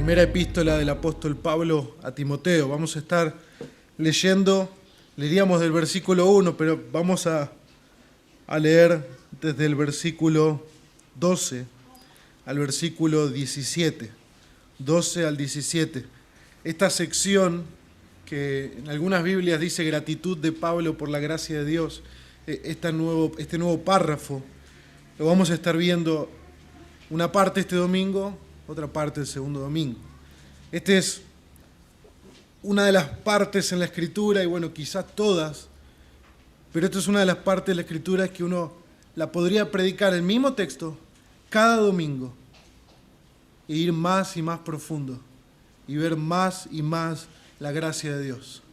Primera epístola del apóstol Pablo a Timoteo. Vamos a estar leeríamos del versículo 1, pero vamos a leer desde el versículo 12 al versículo 17. 12 al 17. Esta sección que en algunas Biblias dice gratitud de Pablo por la gracia de Dios, este nuevo párrafo, lo vamos a estar viendo una parte este domingo, otra parte el segundo domingo. Esta es una de las partes en la Escritura, y bueno, quizás todas, pero esta es una de las partes de la Escritura que uno la podría predicar el mismo texto cada domingo e ir más y más profundo y ver más y más la gracia de Dios.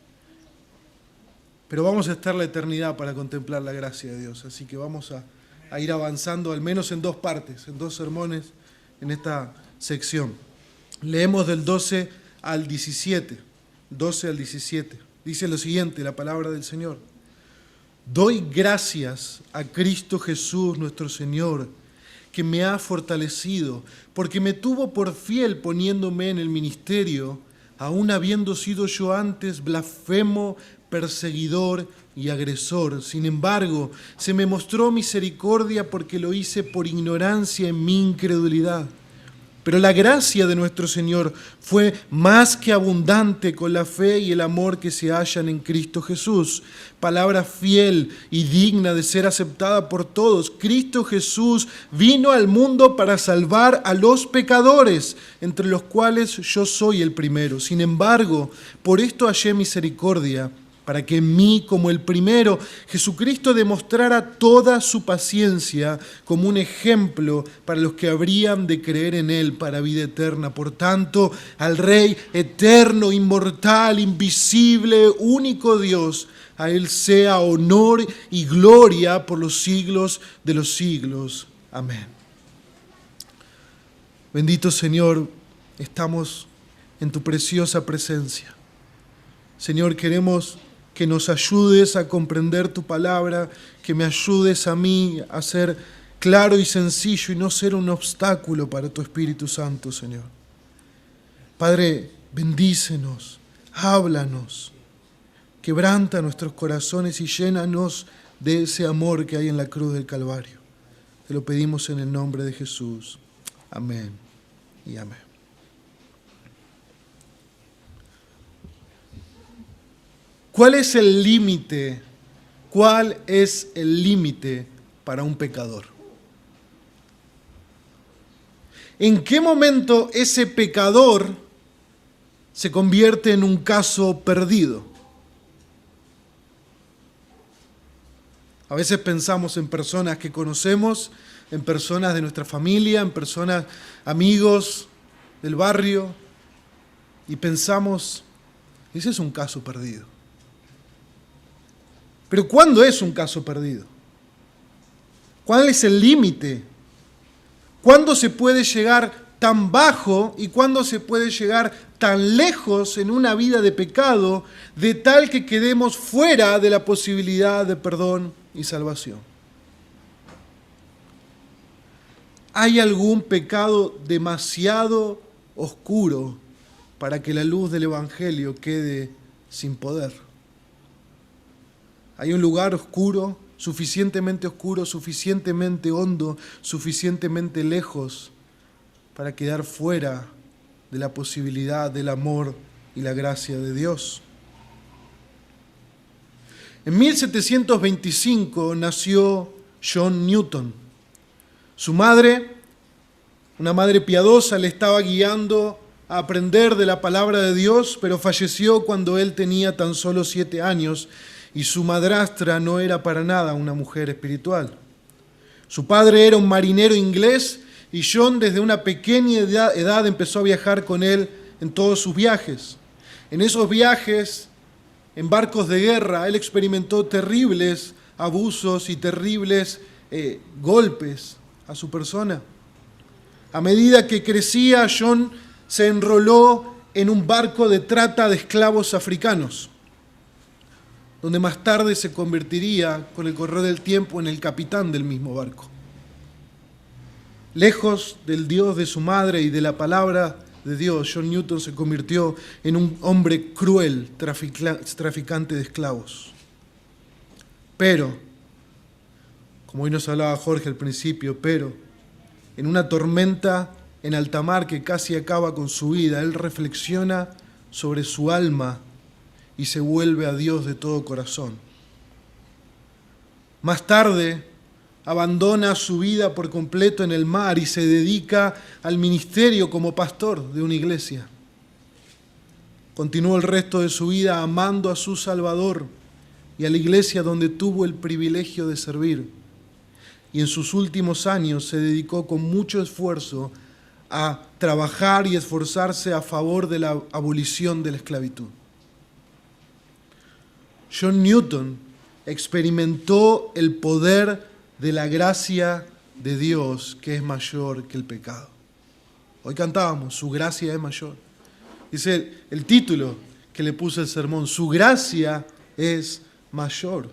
Pero vamos a estar la eternidad para contemplar la gracia de Dios, así que vamos a ir avanzando al menos en dos partes, en dos sermones en esta sección. Leemos del 12 al 17. 12 al 17. Dice lo siguiente, la palabra del Señor. Doy gracias a Cristo Jesús nuestro Señor, que me ha fortalecido, porque me tuvo por fiel poniéndome en el ministerio, aun habiendo sido yo antes blasfemo, perseguidor y agresor. Sin embargo, se me mostró misericordia porque lo hice por ignorancia en mi incredulidad. Pero la gracia de nuestro Señor fue más que abundante con la fe y el amor que se hallan en Cristo Jesús. Palabra fiel y digna de ser aceptada por todos. Cristo Jesús vino al mundo para salvar a los pecadores, entre los cuales yo soy el primero. Sin embargo, por esto hallé misericordia, para que en mí, como el primero, Jesucristo demostrara toda su paciencia como un ejemplo para los que habrían de creer en Él para vida eterna. Por tanto, al Rey eterno, inmortal, invisible, único Dios, a Él sea honor y gloria por los siglos de los siglos. Amén. Bendito Señor, estamos en tu preciosa presencia. Señor, queremos que nos ayudes a comprender tu palabra, que me ayudes a mí a ser claro y sencillo y no ser un obstáculo para tu Espíritu Santo, Señor. Padre, bendícenos, háblanos, quebranta nuestros corazones y llénanos de ese amor que hay en la cruz del Calvario. Te lo pedimos en el nombre de Jesús. Amén y amén. ¿Cuál es el límite? ¿Cuál es el límite para un pecador? ¿En qué momento ese pecador se convierte en un caso perdido? A veces pensamos en personas que conocemos, en personas de nuestra familia, en personas, amigos del barrio, y pensamos, ese es un caso perdido. Pero ¿cuándo es un caso perdido? ¿Cuál es el límite? ¿Cuándo se puede llegar tan bajo y cuándo se puede llegar tan lejos en una vida de pecado de tal que quedemos fuera de la posibilidad de perdón y salvación? ¿Hay algún pecado demasiado oscuro para que la luz del Evangelio quede sin poder? Hay un lugar oscuro, suficientemente hondo, suficientemente lejos para quedar fuera de la posibilidad del amor y la gracia de Dios. En 1725 nació John Newton. Su madre, una madre piadosa, le estaba guiando a aprender de la palabra de Dios, pero falleció cuando él tenía tan solo 7 años. Y su madrastra no era para nada una mujer espiritual. Su padre era un marinero inglés y John desde una pequeña edad empezó a viajar con él en todos sus viajes. En esos viajes, en barcos de guerra, él experimentó terribles abusos y terribles golpes a su persona. A medida que crecía, John se enroló en un barco de trata de esclavos africanos, donde más tarde se convertiría, con el correr del tiempo, en el capitán del mismo barco. Lejos del Dios de su madre y de la palabra de Dios, John Newton se convirtió en un hombre cruel, traficante de esclavos. Pero, como hoy nos hablaba Jorge al principio, pero en una tormenta en alta mar que casi acaba con su vida, él reflexiona sobre su alma y se vuelve a Dios de todo corazón. Más tarde, abandona su vida por completo en el mar y se dedica al ministerio como pastor de una iglesia. Continuó el resto de su vida amando a su Salvador y a la iglesia donde tuvo el privilegio de servir. Y en sus últimos años se dedicó con mucho esfuerzo a trabajar y esforzarse a favor de la abolición de la esclavitud. John Newton experimentó el poder de la gracia de Dios, que es mayor que el pecado. Hoy cantábamos, su gracia es mayor. Dice el título que le puse el sermón, su gracia es mayor.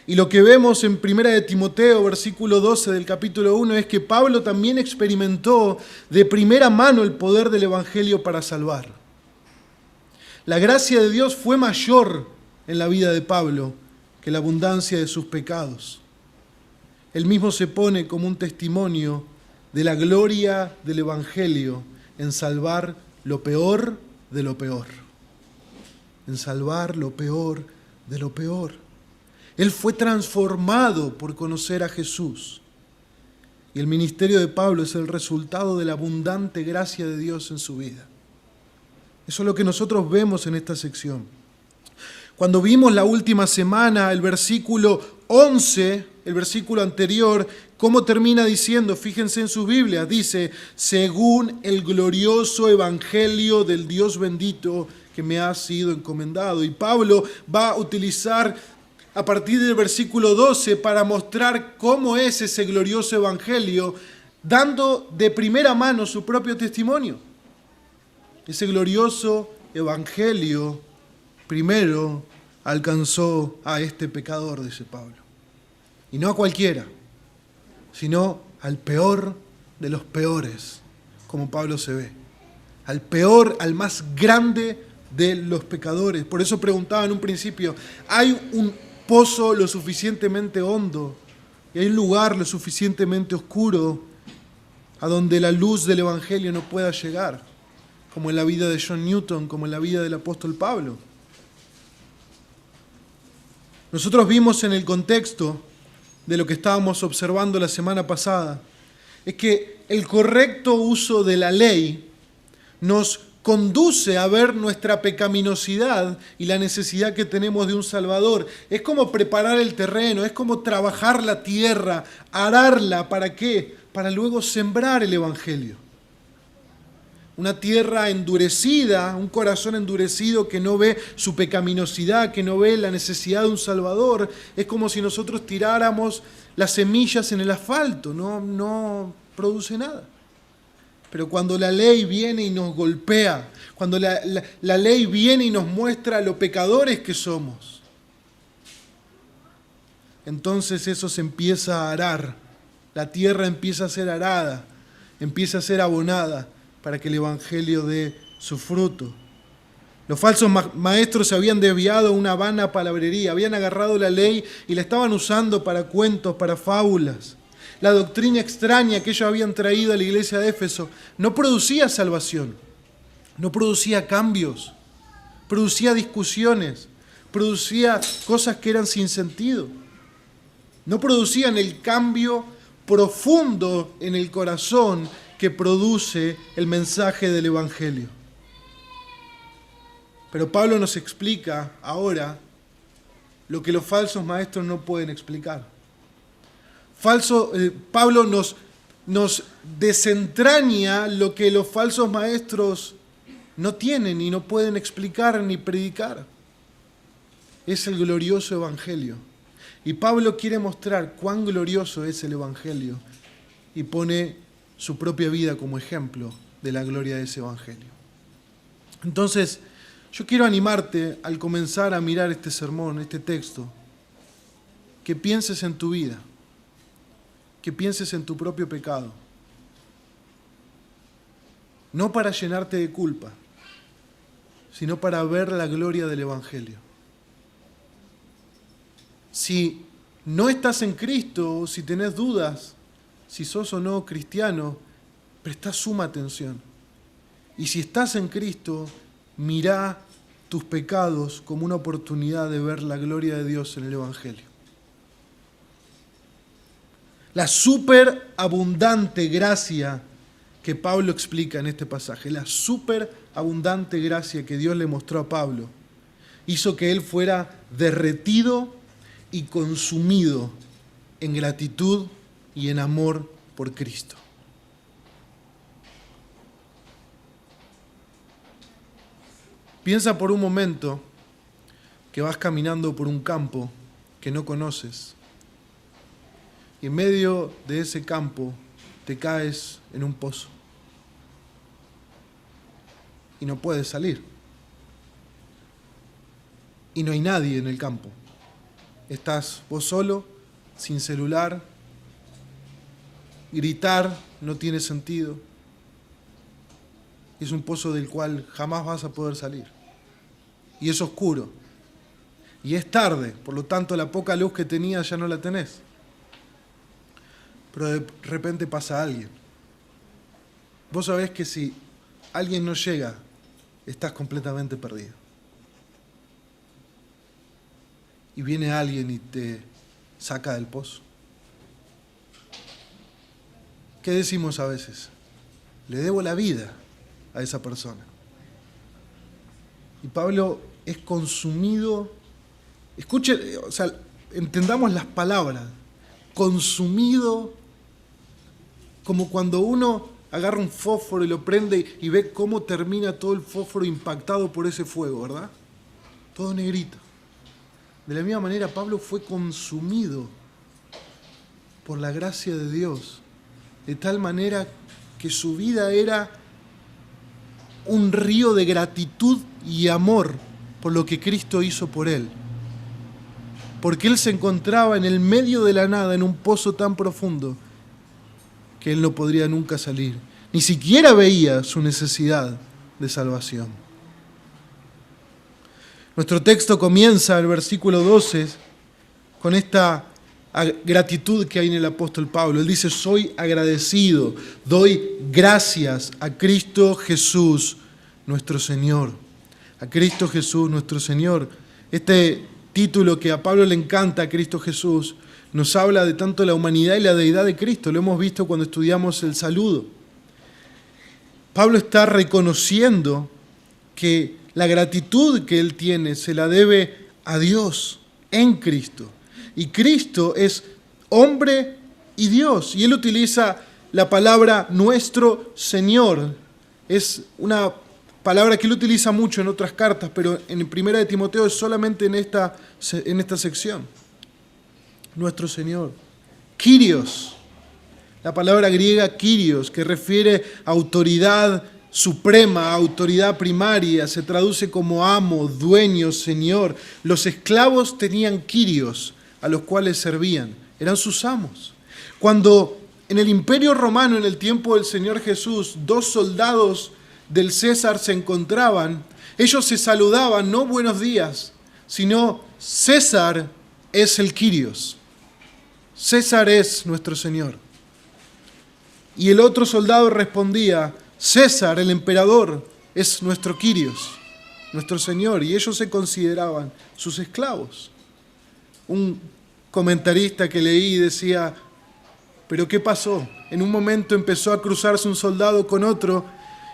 Y lo que vemos en 1 de Timoteo, versículo 12 del capítulo 1, es que Pablo también experimentó de primera mano el poder del Evangelio para salvar. La gracia de Dios fue mayor en la vida de Pablo que la abundancia de sus pecados. Él mismo se pone como un testimonio de la gloria del Evangelio en salvar lo peor de lo peor. En salvar lo peor de lo peor. Él fue transformado por conocer a Jesús. Y el ministerio de Pablo es el resultado de la abundante gracia de Dios en su vida. Eso es lo que nosotros vemos en esta sección. Cuando vimos la última semana el versículo 11, el versículo anterior, ¿cómo termina diciendo? Fíjense en sus Biblias, dice, según el glorioso evangelio del Dios bendito que me ha sido encomendado. Y Pablo va a utilizar a partir del versículo 12 para mostrar cómo es ese glorioso evangelio, dando de primera mano su propio testimonio. Ese glorioso evangelio primero alcanzó a este pecador, dice Pablo. Y no a cualquiera, sino al peor de los peores, como Pablo se ve. Al peor, al más grande de los pecadores. Por eso preguntaba en un principio, ¿hay un pozo lo suficientemente hondo y hay un lugar lo suficientemente oscuro a donde la luz del Evangelio no pueda llegar? Como en la vida de John Newton, como en la vida del apóstol Pablo. Nosotros vimos en el contexto de lo que estábamos observando la semana pasada, es que el correcto uso de la ley nos conduce a ver nuestra pecaminosidad y la necesidad que tenemos de un Salvador. Es como preparar el terreno, es como trabajar la tierra, ararla, ¿para qué? Para luego sembrar el Evangelio. Una tierra endurecida, un corazón endurecido que no ve su pecaminosidad, que no ve la necesidad de un Salvador, es como si nosotros tiráramos las semillas en el asfalto, no produce nada. Pero cuando la ley viene y nos golpea, cuando la ley viene y nos muestra lo pecadores que somos, entonces eso se empieza a arar, la tierra empieza a ser arada, empieza a ser abonada para que el Evangelio dé su fruto. Los falsos maestros se habían desviado a una vana palabrería, habían agarrado la ley y la estaban usando para cuentos, para fábulas. La doctrina extraña que ellos habían traído a la iglesia de Éfeso no producía salvación, no producía cambios, producía discusiones, producía cosas que eran sin sentido. No producían el cambio profundo en el corazón que produce el mensaje del Evangelio. Pero Pablo nos explica ahora lo que los falsos maestros no pueden explicar. Pablo nos desentraña lo que los falsos maestros no tienen y no pueden explicar ni predicar. Es el glorioso Evangelio. Y Pablo quiere mostrar cuán glorioso es el Evangelio y pone su propia vida como ejemplo de la gloria de ese Evangelio. Entonces, yo quiero animarte al comenzar a mirar este sermón, este texto, que pienses en tu vida, que pienses en tu propio pecado. no para llenarte de culpa, sino para ver la gloria del Evangelio. Si no estás en Cristo, si tenés dudas, si sos o no cristiano, prestá suma atención. Y si estás en Cristo, mirá tus pecados como una oportunidad de ver la gloria de Dios en el Evangelio. La superabundante gracia que Pablo explica en este pasaje, la superabundante gracia que Dios le mostró a Pablo, hizo que él fuera derretido y consumido en gratitud y en amor por Cristo. Piensa por un momento que vas caminando por un campo que no conoces y en medio de ese campo te caes en un pozo y no puedes salir. Y no hay nadie en el campo. Estás vos solo, sin celular, gritar no tiene sentido. Es un pozo del cual jamás vas a poder salir. Y es oscuro. Y es tarde, por lo tanto la poca luz que tenías ya no la tenés. Pero de repente pasa alguien. Vos sabés que si alguien no llega, estás completamente perdido. Y viene alguien y te saca del pozo. ¿Qué decimos a veces? Le debo la vida a esa persona. Y Pablo es consumido, escuche, o sea, entendamos las palabras, consumido, como cuando uno agarra un fósforo y lo prende y ve cómo termina todo el fósforo impactado por ese fuego, ¿verdad? Todo negrito. De la misma manera, Pablo fue consumido por la gracia de Dios, de tal manera que su vida era un río de gratitud y amor por lo que Cristo hizo por él. Porque él se encontraba en el medio de la nada, en un pozo tan profundo, que él no podría nunca salir. Ni siquiera veía su necesidad de salvación. Nuestro texto comienza, el versículo 12, con esta gratitud que hay en el apóstol Pablo. Él dice, soy agradecido, doy gracias a Cristo Jesús, nuestro Señor. A Cristo Jesús, nuestro Señor. Este título que a Pablo le encanta, a Cristo Jesús, nos habla de tanto la humanidad y la deidad de Cristo. Lo hemos visto cuando estudiamos el saludo. Pablo está reconociendo que la gratitud que él tiene se la debe a Dios en Cristo. Y Cristo es hombre y Dios. Y él utiliza la palabra nuestro Señor. Es una palabra que él utiliza mucho en otras cartas, pero en 1 de Timoteo es solamente en esta sección. Nuestro Señor. Kyrios. La palabra griega Kyrios, que refiere a autoridad suprema, autoridad primaria, se traduce como amo, dueño, señor. Los esclavos tenían Kyrios, a los cuales servían, eran sus amos. Cuando en el Imperio Romano, en el tiempo del Señor Jesús, dos soldados del César se encontraban, ellos se saludaban, no buenos días, sino César es el Kyrios. César es nuestro Señor. Y el otro soldado respondía, César, el emperador, es nuestro Kyrios, nuestro Señor. Y ellos se consideraban sus esclavos. Un comentarista que leí decía, ¿pero qué pasó? En un momento empezó a cruzarse un soldado con otro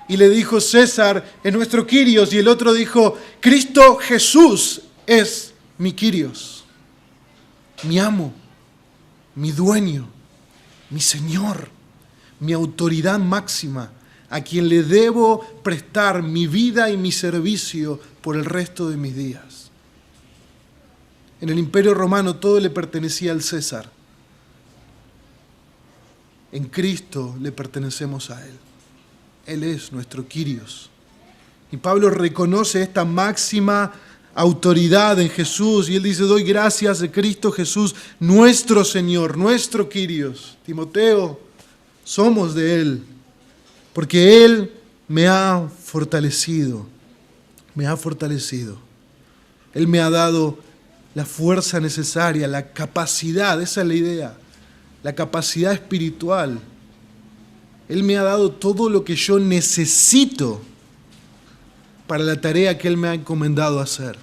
y le dijo, César es nuestro Kyrios. Y el otro dijo, Cristo Jesús es mi Kyrios, mi amo, mi dueño, mi Señor, mi autoridad máxima, a quien le debo prestar mi vida y mi servicio por el resto de mis días. En el Imperio Romano todo le pertenecía al César. En Cristo le pertenecemos a Él. Él es nuestro Kyrios. Y Pablo reconoce esta máxima autoridad en Jesús y él dice, doy gracias a Cristo Jesús, nuestro Señor, nuestro Kyrios. Timoteo, somos de Él, porque Él me ha fortalecido, me ha fortalecido. Él me ha dado la fuerza necesaria, la capacidad, esa es la idea, la capacidad espiritual. Él me ha dado todo lo que yo necesito para la tarea que Él me ha encomendado hacer.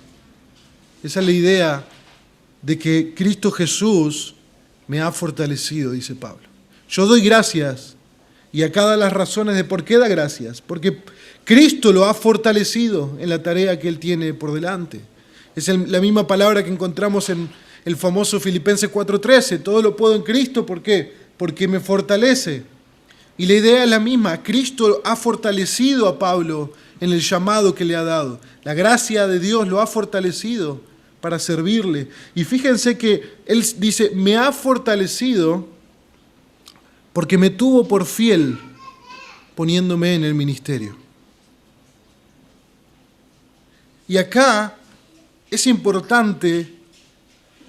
Esa es la idea de que Cristo Jesús me ha fortalecido, dice Pablo. Yo doy gracias, y acá da las razones de por qué da gracias, porque Cristo lo ha fortalecido en la tarea que Él tiene por delante. Es la misma palabra que encontramos en el famoso Filipenses 4:13, todo lo puedo en Cristo, ¿por qué? Porque me fortalece. Y la idea es la misma, Cristo ha fortalecido a Pablo en el llamado que le ha dado. La gracia de Dios lo ha fortalecido para servirle. Y fíjense que Él dice, me ha fortalecido porque me tuvo por fiel poniéndome en el ministerio. Y acá es importante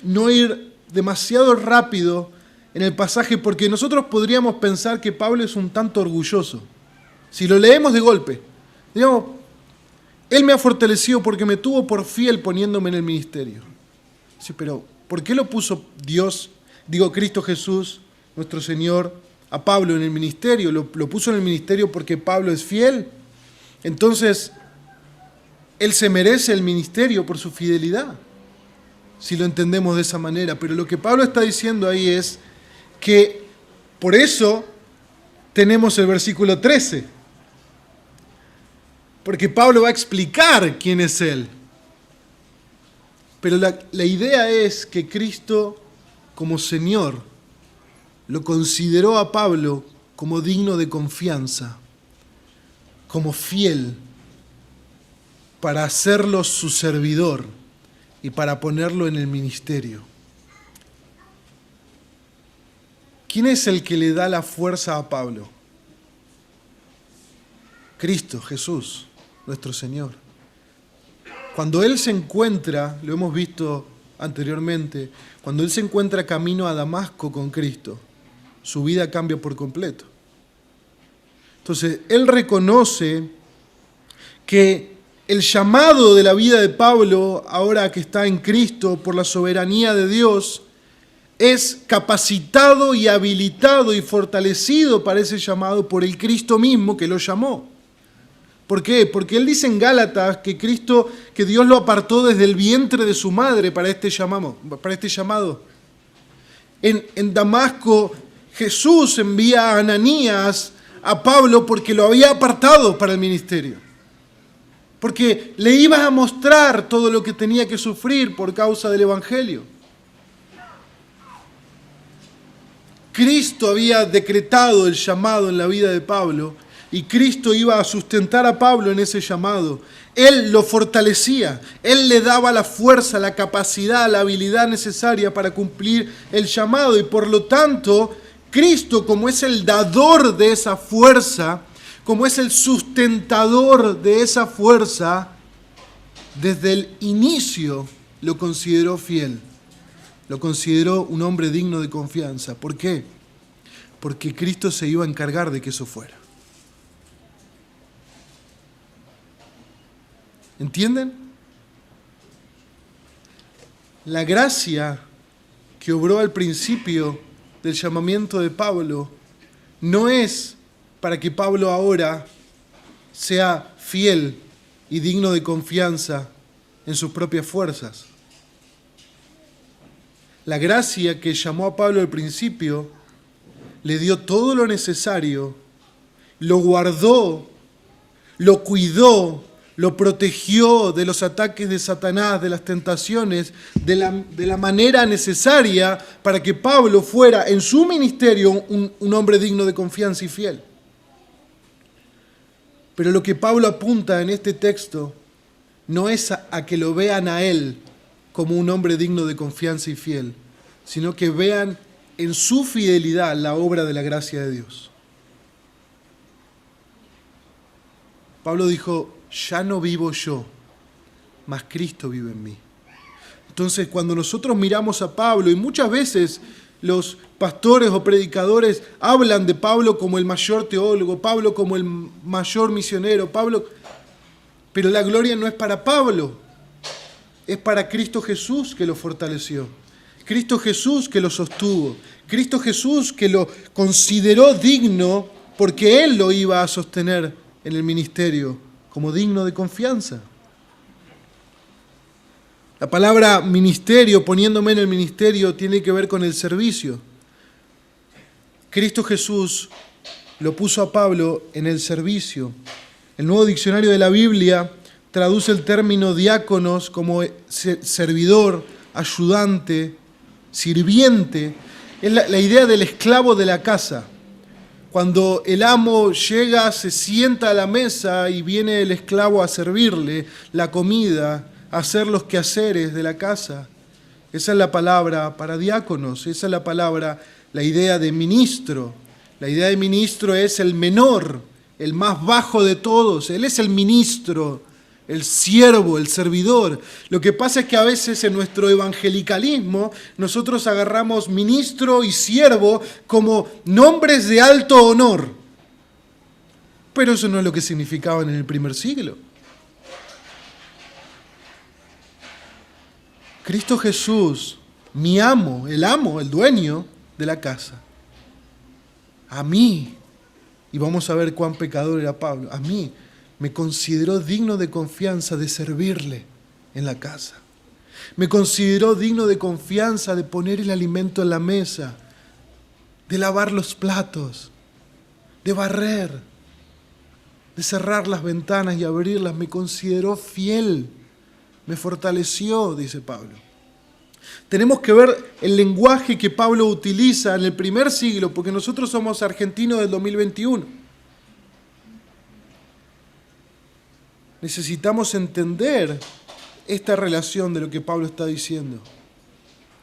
no ir demasiado rápido en el pasaje, porque nosotros podríamos pensar que Pablo es un tanto orgulloso. Si lo leemos de golpe, digamos, Él me ha fortalecido porque me tuvo por fiel poniéndome en el ministerio. Sí, pero ¿por qué lo puso Cristo Jesús, nuestro Señor, a Pablo en el ministerio? ¿Lo puso en el ministerio porque Pablo es fiel? Entonces, Él se merece el ministerio por su fidelidad, si lo entendemos de esa manera. Pero lo que Pablo está diciendo ahí es que por eso tenemos el versículo 13. Porque Pablo va a explicar quién es Él. Pero la idea es que Cristo, como Señor, lo consideró a Pablo como digno de confianza, como fiel, para hacerlo su servidor y para ponerlo en el ministerio. ¿Quién es el que le da la fuerza a Pablo? Cristo, Jesús, nuestro Señor. Cuando Él se encuentra, lo hemos visto anteriormente, cuando Él se encuentra camino a Damasco con Cristo, su vida cambia por completo. Entonces, Él reconoce que el llamado de la vida de Pablo, ahora que está en Cristo por la soberanía de Dios, es capacitado y habilitado y fortalecido para ese llamado por el Cristo mismo que lo llamó. ¿Por qué? Porque Él dice en Gálatas que Dios lo apartó desde el vientre de su madre para este llamado. En Damasco, Jesús envía a Ananías a Pablo porque lo había apartado para el ministerio. Porque le iba a mostrar todo lo que tenía que sufrir por causa del Evangelio. Cristo había decretado el llamado en la vida de Pablo y Cristo iba a sustentar a Pablo en ese llamado. Él lo fortalecía, Él le daba la fuerza, la capacidad, la habilidad necesaria para cumplir el llamado. Y por lo tanto, Cristo, como es el dador de esa fuerza, como es el sustentador de esa fuerza, desde el inicio lo consideró fiel. Lo consideró un hombre digno de confianza. ¿Por qué? Porque Cristo se iba a encargar de que eso fuera. ¿Entienden? La gracia que obró al principio del llamamiento de Pablo no es para que Pablo ahora sea fiel y digno de confianza en sus propias fuerzas. La gracia que llamó a Pablo al principio le dio todo lo necesario, lo guardó, lo cuidó, lo protegió de los ataques de Satanás, de las tentaciones, de la manera necesaria para que Pablo fuera en su ministerio un hombre digno de confianza y fiel. Pero lo que Pablo apunta en este texto no es a que lo vean a él como un hombre digno de confianza y fiel, sino que vean en su fidelidad la obra de la gracia de Dios. Pablo dijo, ya no vivo yo, mas Cristo vive en mí. Entonces, cuando nosotros miramos a Pablo, y muchas veces los pastores o predicadores hablan de Pablo como el mayor teólogo, Pablo como el mayor misionero, pero la gloria no es para Pablo, es para Cristo Jesús que lo fortaleció, Cristo Jesús que lo sostuvo, Cristo Jesús que lo consideró digno porque Él lo iba a sostener en el ministerio como digno de confianza. La palabra ministerio, poniéndome en el ministerio, tiene que ver con el servicio. Cristo Jesús lo puso a Pablo en el servicio. El Nuevo Diccionario de la Biblia traduce el término diáconos como servidor, ayudante, sirviente. Es la idea del esclavo de la casa. Cuando el amo llega, se sienta a la mesa y viene el esclavo a servirle la comida, a hacer los quehaceres de la casa. Esa es la palabra para diáconos, esa es la palabra, la idea de ministro. La idea de ministro es el menor, el más bajo de todos. Él es el ministro, el siervo, el servidor. Lo que pasa es que a veces en nuestro evangelicalismo nosotros agarramos ministro y siervo como nombres de alto honor. Pero eso no es lo que significaban en el primer siglo. Cristo Jesús, mi amo, el dueño de la casa, a mí, y vamos a ver cuán pecador era Pablo, a mí me consideró digno de confianza de servirle en la casa. Me consideró digno de confianza de poner el alimento en la mesa, de lavar los platos, de barrer, de cerrar las ventanas y abrirlas. Me consideró fiel, me fortaleció, dice Pablo. Tenemos que ver el lenguaje que Pablo utiliza en el primer siglo, porque nosotros somos argentinos del 2021. Necesitamos entender esta relación de lo que Pablo está diciendo.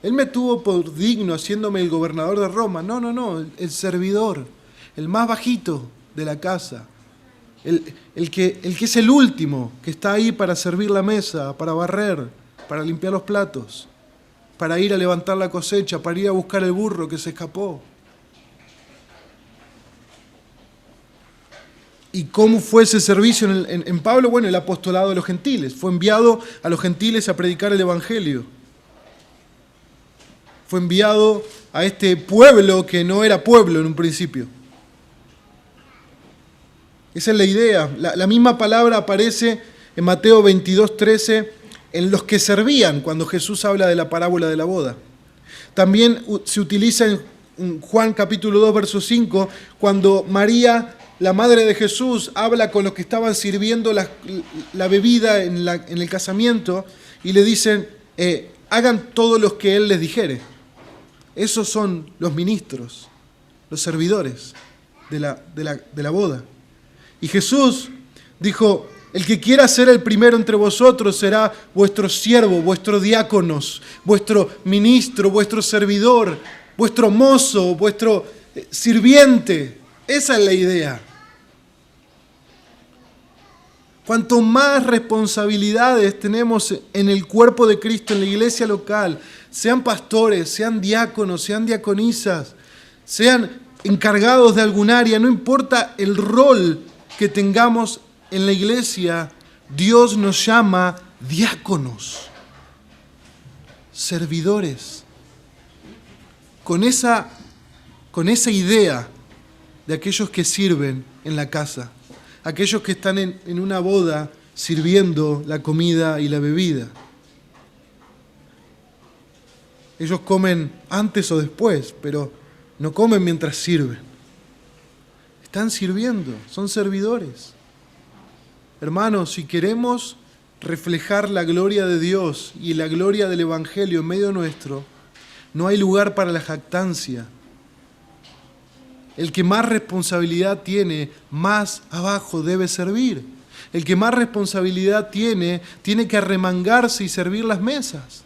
Él me tuvo por digno haciéndome el gobernador de Roma. No, el servidor, el más bajito de la casa, el que es el último, que está ahí para servir la mesa, para barrer, para limpiar los platos, para ir a levantar la cosecha, para ir a buscar el burro que se escapó. ¿Y cómo fue ese servicio en Pablo? Bueno, el apostolado de los gentiles. Fue enviado a los gentiles a predicar el evangelio. Fue enviado a este pueblo que no era pueblo en un principio. Esa es la idea. La misma palabra aparece en Mateo 22:13 en los que servían, cuando Jesús habla de la parábola de la boda. También se utiliza en Juan capítulo 2, verso 5, cuando María, la madre de Jesús, habla con los que estaban sirviendo la bebida en el casamiento y le dicen, hagan todo lo que Él les dijere. Esos son los ministros, los servidores de la boda. Y Jesús dijo, el que quiera ser el primero entre vosotros será vuestro siervo, vuestro diáconos, vuestro ministro, vuestro servidor, vuestro mozo, vuestro sirviente. Esa es la idea. Cuanto más responsabilidades tenemos en el cuerpo de Cristo, en la iglesia local, sean pastores, sean diáconos, sean diaconisas, sean encargados de algún área, no importa el rol que tengamos en la iglesia, Dios nos llama diáconos, servidores, con esa idea de aquellos que sirven en la casa, aquellos que están en una boda sirviendo la comida y la bebida. Ellos comen antes o después, pero no comen mientras sirven. Están sirviendo, son servidores. Hermanos, si queremos reflejar la gloria de Dios y la gloria del Evangelio en medio nuestro, no hay lugar para la jactancia. El que más responsabilidad tiene, más abajo debe servir. El que más responsabilidad tiene que arremangarse y servir las mesas.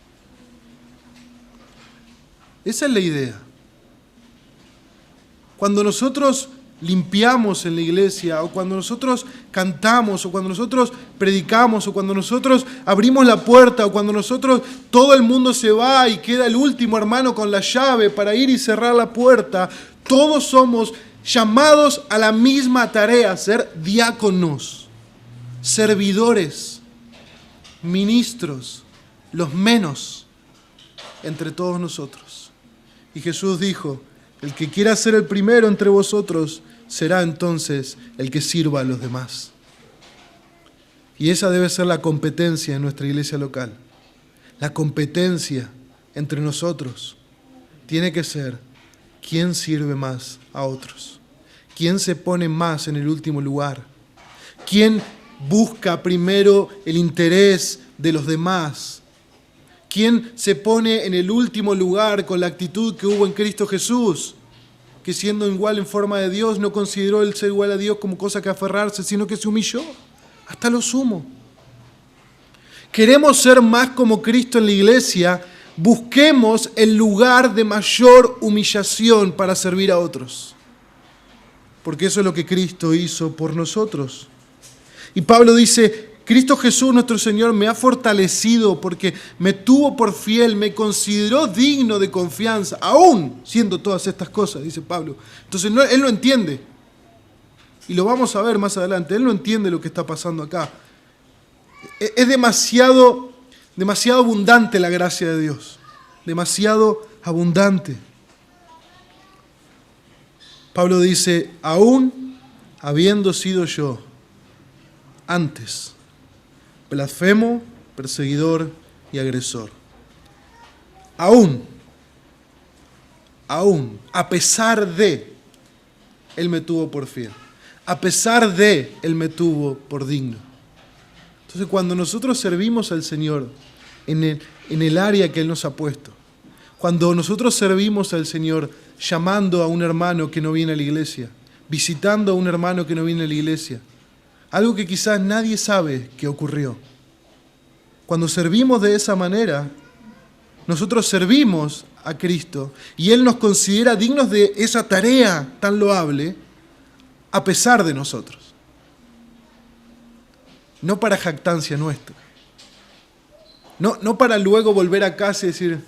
Esa es la idea. Cuando nosotros limpiamos en la iglesia, o cuando nosotros cantamos, o cuando nosotros predicamos, o cuando nosotros abrimos la puerta, o cuando nosotros, todo el mundo se va y queda el último hermano con la llave para ir y cerrar la puerta, todos somos llamados a la misma tarea, ser diáconos, servidores, ministros, los menos entre todos nosotros. Y Jesús dijo: el que quiera ser el primero entre vosotros será entonces el que sirva a los demás. Y esa debe ser la competencia en nuestra iglesia local. La competencia entre nosotros tiene que ser quién sirve más a otros, quién se pone más en el último lugar, quién busca primero el interés de los demás, quién se pone en el último lugar con la actitud que hubo en Cristo Jesús, que siendo igual en forma de Dios no consideró el ser igual a Dios como cosa que aferrarse, sino que se humilló hasta lo sumo. Queremos ser más como Cristo en la iglesia, busquemos el lugar de mayor humillación para servir a otros, porque eso es lo que Cristo hizo por nosotros. Y Pablo dice: Cristo Jesús nuestro Señor me ha fortalecido porque me tuvo por fiel, me consideró digno de confianza, aún siendo todas estas cosas, dice Pablo. Entonces él no entiende, y lo vamos a ver más adelante, él no entiende lo que está pasando acá. Es demasiado abundante la gracia de Dios, demasiado abundante. Pablo dice: aún habiendo sido yo antes blasfemo, perseguidor y agresor. Aún, a pesar de, Él me tuvo por fiel. A pesar de, Él me tuvo por digno. Entonces, cuando nosotros servimos al Señor en el área que Él nos ha puesto, cuando nosotros servimos al Señor llamando a un hermano que no viene a la iglesia, visitando a un hermano que no viene a la iglesia, algo que quizás nadie sabe que ocurrió. Cuando servimos de esa manera, nosotros servimos a Cristo y Él nos considera dignos de esa tarea tan loable a pesar de nosotros. No para jactancia nuestra. No para luego volver a casa y decir: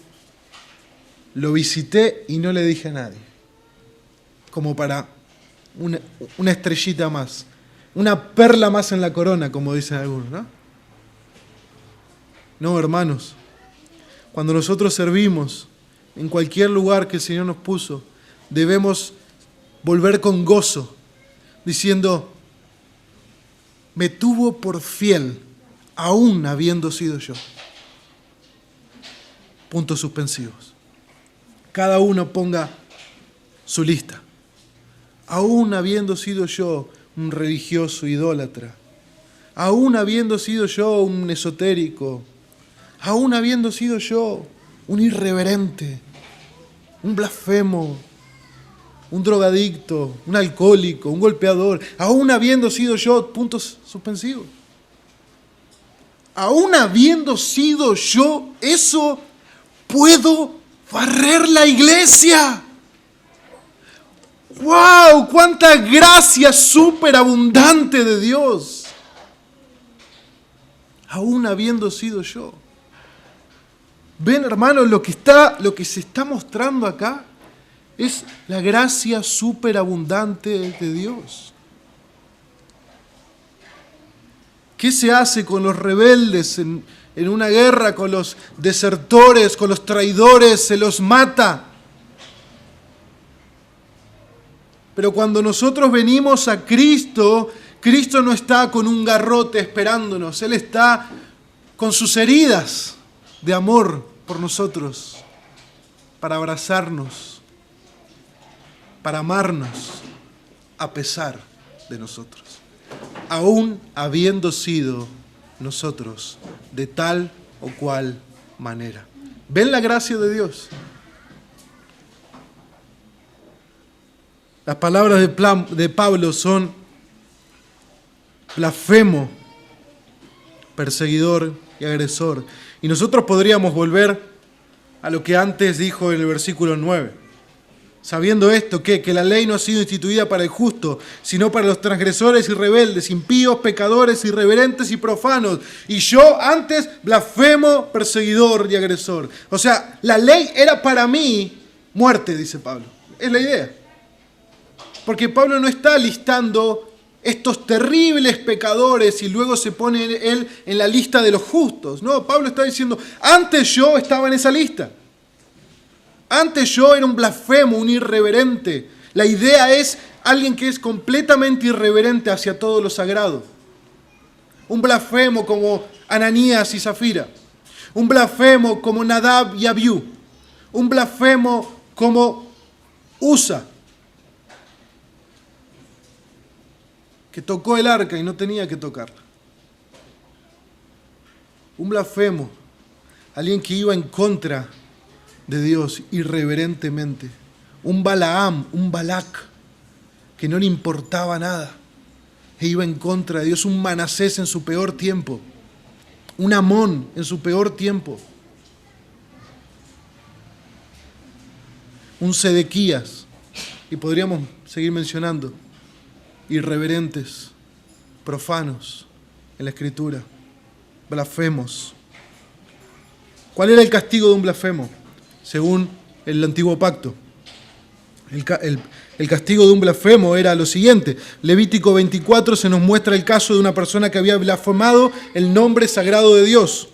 lo visité y no le dije a nadie. Como para una estrellita más. Una perla más en la corona, como dicen algunos, ¿no? No, hermanos. Cuando nosotros servimos en cualquier lugar que el Señor nos puso, debemos volver con gozo, diciendo: me tuvo por fiel, aún habiendo sido yo. Puntos suspensivos. Cada uno ponga su lista. Aún habiendo sido yo un religioso idólatra, aún habiendo sido yo un esotérico, aún habiendo sido yo un irreverente, un blasfemo, un drogadicto, un alcohólico, un golpeador, aún habiendo sido yo, puntos suspensivos, aún habiendo sido yo eso, puedo barrer la iglesia. ¡Wow! ¡Cuánta gracia superabundante de Dios! Aún habiendo sido yo. Ven, hermanos, lo que se está mostrando acá es la gracia superabundante de Dios. ¿Qué se hace con los rebeldes en una guerra, con los desertores, con los traidores? Se los mata. Pero cuando nosotros venimos a Cristo, Cristo no está con un garrote esperándonos. Él está con sus heridas de amor por nosotros, para abrazarnos, para amarnos a pesar de nosotros, aún habiendo sido nosotros de tal o cual manera. ¿Ven la gracia de Dios? Las palabras de Pablo son blasfemo, perseguidor y agresor. Y nosotros podríamos volver a lo que antes dijo en el versículo 9. Sabiendo esto, ¿qué? Que la ley no ha sido instituida para el justo, sino para los transgresores y rebeldes, impíos, pecadores, irreverentes y profanos. Y yo antes blasfemo, perseguidor y agresor. O sea, la ley era para mí muerte, dice Pablo. Es la idea. Porque Pablo no está listando estos terribles pecadores y luego se pone él en la lista de los justos. No, Pablo está diciendo, antes yo estaba en esa lista. Antes yo era un blasfemo, un irreverente. La idea es alguien que es completamente irreverente hacia todo lo sagrado. Un blasfemo como Ananías y Zafira. Un blasfemo como Nadab y Abiú. Un blasfemo como Usa, que tocó el arca y no tenía que tocarla. Un blasfemo, alguien que iba en contra de Dios irreverentemente. Un Balaam, un Balac, que no le importaba nada e iba en contra de Dios. Un Manasés en su peor tiempo. Un Amón en su peor tiempo. Un Sedequías. Y podríamos seguir mencionando. Irreverentes, profanos en la Escritura, blasfemos. ¿Cuál era el castigo de un blasfemo? Según el antiguo pacto. El castigo de un blasfemo era lo siguiente. Levítico 24 se nos muestra el caso de una persona que había blasfemado el nombre sagrado de Dios.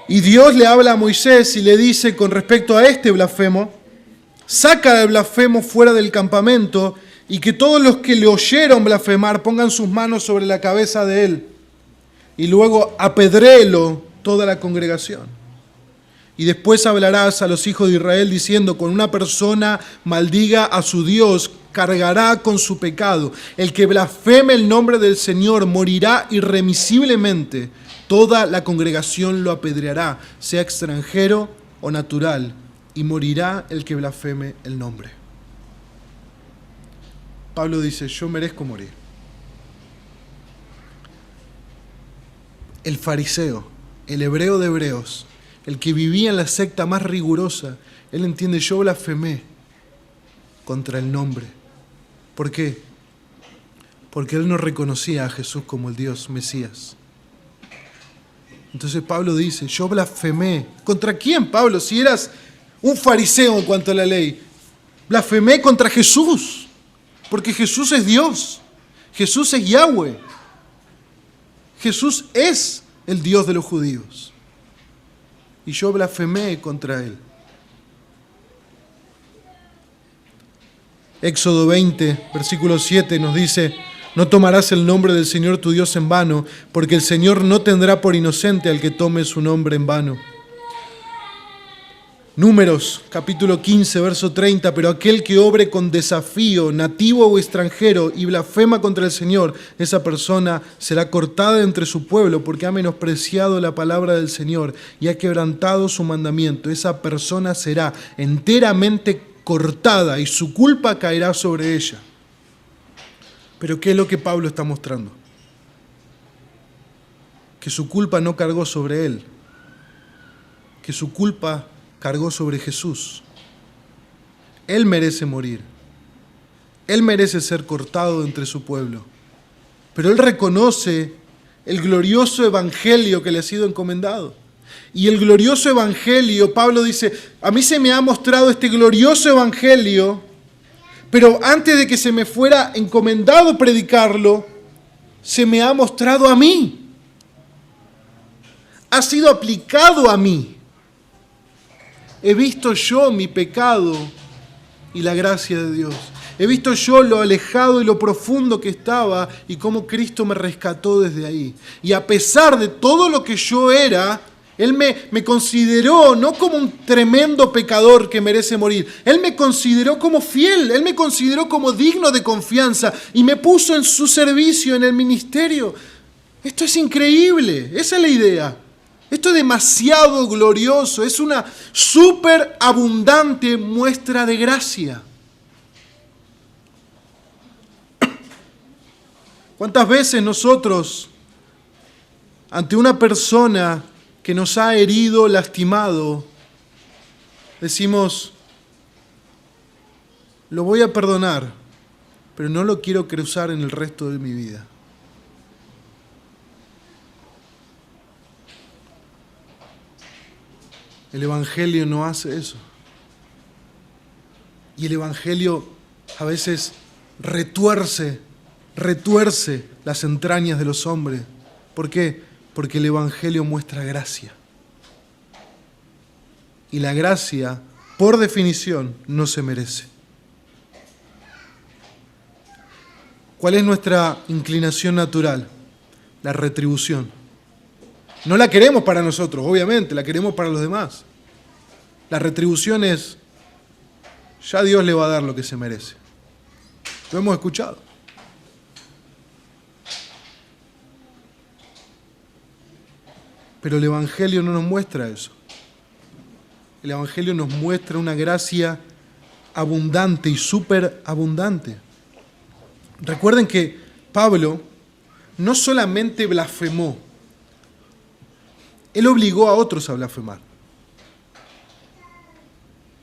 Y Dios le habla a Moisés y le dice con respecto a este blasfemo, saca al blasfemo fuera del campamento y que todos los que le oyeron blasfemar pongan sus manos sobre la cabeza de él y luego apedréelo toda la congregación. Y después hablarás a los hijos de Israel diciendo, con una persona maldiga a su Dios, cargará con su pecado. El que blasfeme el nombre del Señor morirá irremisiblemente. Toda la congregación lo apedreará, sea extranjero o natural, y morirá el que blasfeme el nombre. Pablo dice, yo merezco morir. El fariseo, el hebreo de hebreos, el que vivía en la secta más rigurosa, él entiende, yo blasfemé contra el nombre. ¿Por qué? Porque él no reconocía a Jesús como el Dios Mesías. Entonces Pablo dice, yo blasfemé. ¿Contra quién, Pablo? Si eras un fariseo en cuanto a la ley. Blasfemé contra Jesús, porque Jesús es Dios. Jesús es Yahweh. Jesús es el Dios de los judíos. Y yo blasfemé contra él. Éxodo 20, versículo 7 nos dice, no tomarás el nombre del Señor tu Dios en vano, porque el Señor no tendrá por inocente al que tome su nombre en vano. Números, capítulo 15, verso 30, pero aquel que obre con desafío, nativo o extranjero, y blasfema contra el Señor, esa persona será cortada entre su pueblo, porque ha menospreciado la palabra del Señor y ha quebrantado su mandamiento. Esa persona será enteramente cortada y su culpa caerá sobre ella. Pero ¿qué es lo que Pablo está mostrando? Que su culpa no cargó sobre él, que su culpa cargó sobre Jesús. Él merece morir. Él merece ser cortado entre su pueblo. Pero él reconoce el glorioso evangelio que le ha sido encomendado. Y el glorioso evangelio, Pablo dice, a mí se me ha mostrado este glorioso evangelio, pero antes de que se me fuera encomendado predicarlo, se me ha mostrado a mí. Ha sido aplicado a mí. He visto yo mi pecado y la gracia de Dios. He visto yo lo alejado y lo profundo que estaba y cómo Cristo me rescató desde ahí. Y a pesar de todo lo que yo era, Él me consideró no como un tremendo pecador que merece morir. Él me consideró como fiel, Él me consideró como digno de confianza y me puso en su servicio, en el ministerio. Esto es increíble, esa es la idea. Esto es demasiado glorioso, es una súper abundante muestra de gracia. ¿Cuántas veces nosotros, ante una persona que nos ha herido, lastimado, decimos, lo voy a perdonar, pero no lo quiero cruzar en el resto de mi vida. El Evangelio no hace eso. Y el Evangelio a veces retuerce las entrañas de los hombres. ¿Por qué? Porque el Evangelio muestra gracia. Y la gracia, por definición, no se merece. ¿Cuál es nuestra inclinación natural? La retribución. No la queremos para nosotros, obviamente, la queremos para los demás. La retribución es, ya Dios le va a dar lo que se merece. Lo hemos escuchado. Pero el Evangelio no nos muestra eso. El Evangelio nos muestra una gracia abundante y superabundante. Recuerden que Pablo no solamente blasfemó, él obligó a otros a blasfemar.